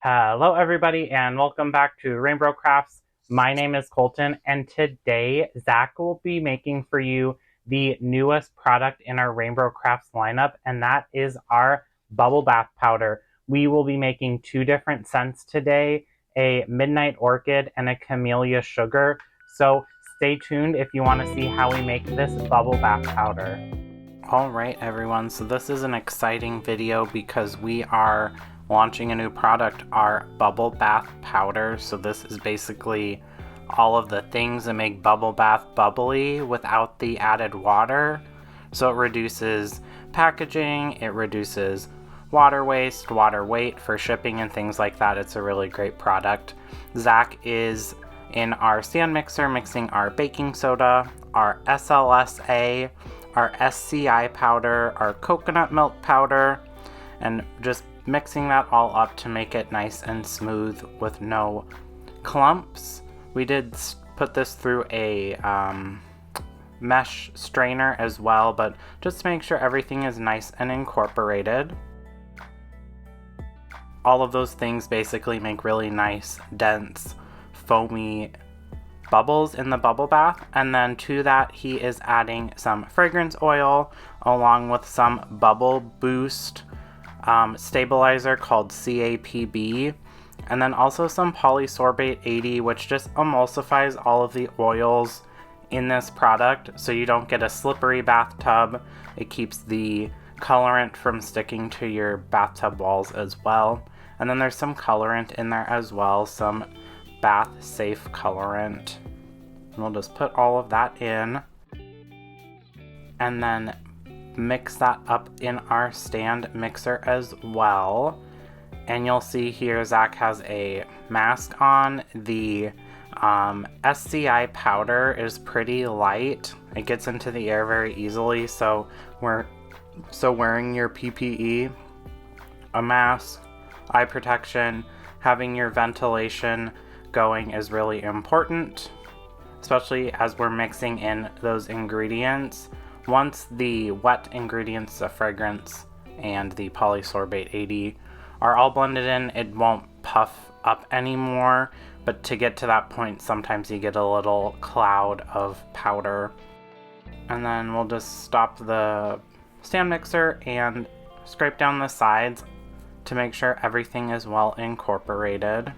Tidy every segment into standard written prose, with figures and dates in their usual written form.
Hello everybody and welcome back to RainBro Crafts. My name is Colton and today Zac will be making for you the newest product in our RainBro Crafts lineup, and that is our bubble bath powder. We will be making two different scents today, a Midnight Orchid and a Camellia Sugar. So stay tuned if you want to see how we make this bubble bath powder. Alright everyone, so this is an exciting video because we are launching a new product, our bubble bath powder. So this is basically all of the things that make bubble bath bubbly without the added water. So it reduces packaging, it reduces water waste, water weight for shipping and things like that. It's a really great product. Zac is in our stand mixer mixing our baking soda, our SLSA, our SCI powder, our coconut milk powder, and just mixing that all up to make it nice and smooth with no clumps. We did put this through a mesh strainer as well, but just to make sure everything is nice and incorporated. All of those things basically make really nice, dense, foamy bubbles in the bubble bath, and then to that he is adding some fragrance oil along with some bubble boost stabilizer called CAPB, and then also some Polysorbate 80, which just emulsifies all of the oils in this product so you don't get a slippery bathtub. It keeps the colorant from sticking to your bathtub walls as well. And then there's some colorant in there as well, some bath safe colorant. And we'll just put all of that in and then mix that up in our stand mixer as well. And you'll see here Zac has a mask on. The SCI powder is pretty light. It gets into the air very easily, so wearing your PPE, a mask, eye protection, having your ventilation going is really important, especially as we're mixing in those ingredients. Once the wet ingredients, the fragrance, and the Polysorbate 80 are all blended in, it won't puff up anymore, but to get to that point, sometimes you get a little cloud of powder. And then we'll just stop the stand mixer and scrape down the sides to make sure everything is well incorporated.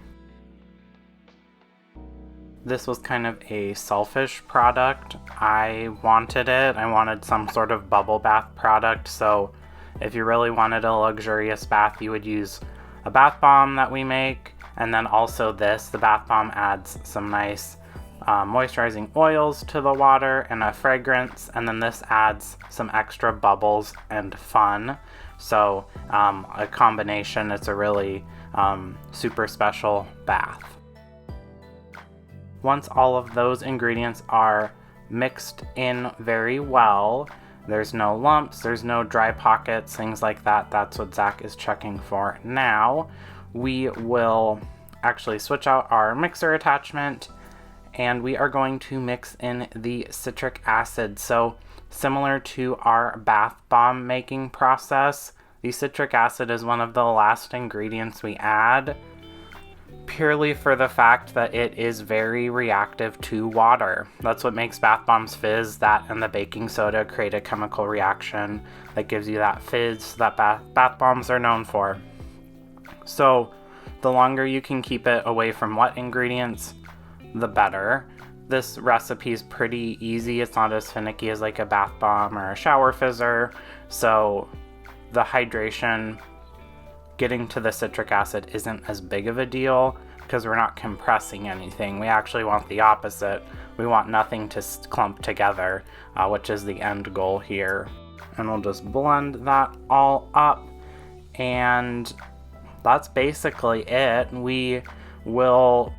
This was kind of a selfish product. I wanted it. I wanted some sort of bubble bath product. So if you really wanted a luxurious bath, you would use a bath bomb that we make. And then also this, the bath bomb adds some nice moisturizing oils to the water and a fragrance. And then this adds some extra bubbles and fun. So a combination, it's a really super special bath. Once all of those ingredients are mixed in very well, there's no lumps, there's no dry pockets, things like that. That's what Zac is checking for now. We will actually switch out our mixer attachment and we are going to mix in the citric acid. So similar to our bath bomb making process, the citric acid is one of the last ingredients we add, purely for the fact that it is very reactive to water. That's what makes bath bombs fizz. That and the baking soda create a chemical reaction that gives you that fizz that bath bombs are known for. So the longer you can keep it away from wet ingredients, the better. This recipe is pretty easy. It's not as finicky as like a bath bomb or a shower fizzer. So the hydration, getting to the citric acid isn't as big of a deal because we're not compressing anything. We actually want the opposite. We want nothing to clump together, which is the end goal here. And we'll just blend that all up, and that's basically it. We will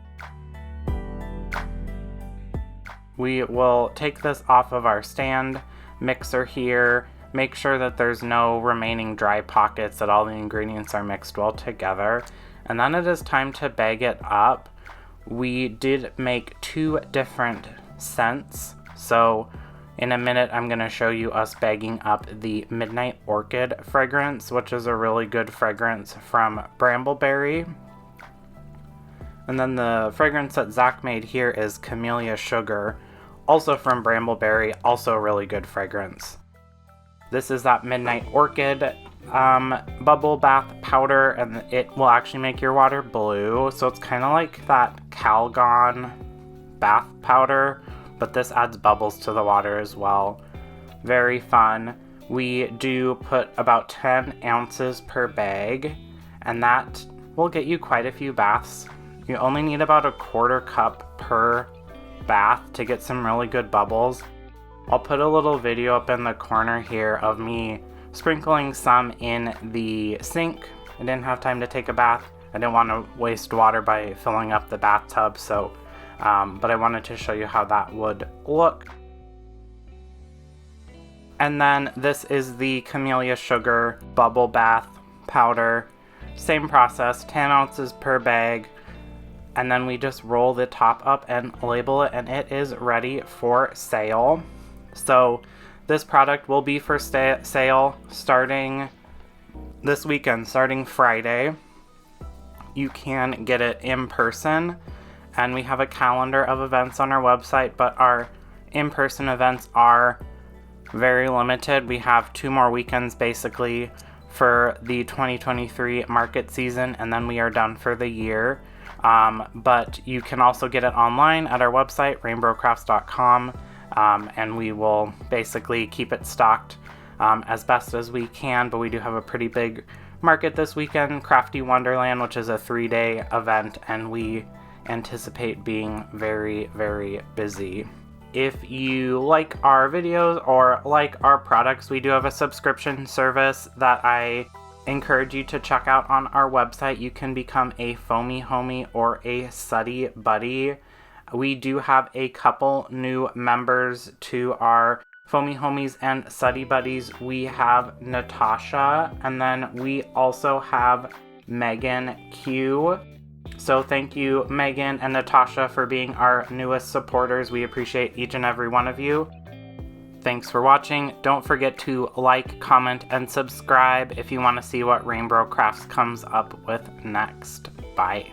take this off of our stand mixer here, make sure that there's no remaining dry pockets, that all the ingredients are mixed well together, and then it is time to bag it up. We did make two different scents, so in a minute I'm going to show you us bagging up the Midnight Orchid fragrance, which is a really good fragrance from Brambleberry. And then the fragrance that Zac made here is Camellia Sugar, also from Brambleberry, also a really good fragrance. This is that Midnight Orchid bubble bath powder, and it will actually make your water blue. So it's kind of like that Calgon bath powder, but this adds bubbles to the water as well. Very fun. We do put about 10 ounces per bag, and that will get you quite a few baths. You only need about a quarter cup per bath to get some really good bubbles. I'll put a little video up in the corner here of me sprinkling some in the sink. I didn't have time to take a bath. I didn't want to waste water by filling up the bathtub, so but I wanted to show you how that would look. And then this is the Camellia Sugar bubble bath powder. Same process, 10 ounces per bag. And then we just roll the top up and label it, and it is ready for sale. So this product will be for sale starting this weekend, starting Friday. You can get it in person, and we have a calendar of events on our website, but our in-person events are very limited. We have 2 more weekends basically for the 2023 market season, and then we are done for the year. But you can also get it online at our website, rainbrocrafts.com, and we will basically keep it stocked as best as we can. But we do have a pretty big market this weekend, Crafty Wonderland, which is a 3-day event, and we anticipate being very, very busy. If you like our videos or like our products, we do have a subscription service that I encourage you to check out on our website. You can become a foamy homie or a suddy buddy. We do have a couple new members to our foamy homies and suddy buddies. We have Natasha, and then we also have Megan Q. So thank you, Megan and Natasha, for being our newest supporters. We appreciate each and every one of you. Thanks for watching. Don't forget to like, comment, and subscribe if you want to see what RainBro Crafts comes up with next. Bye.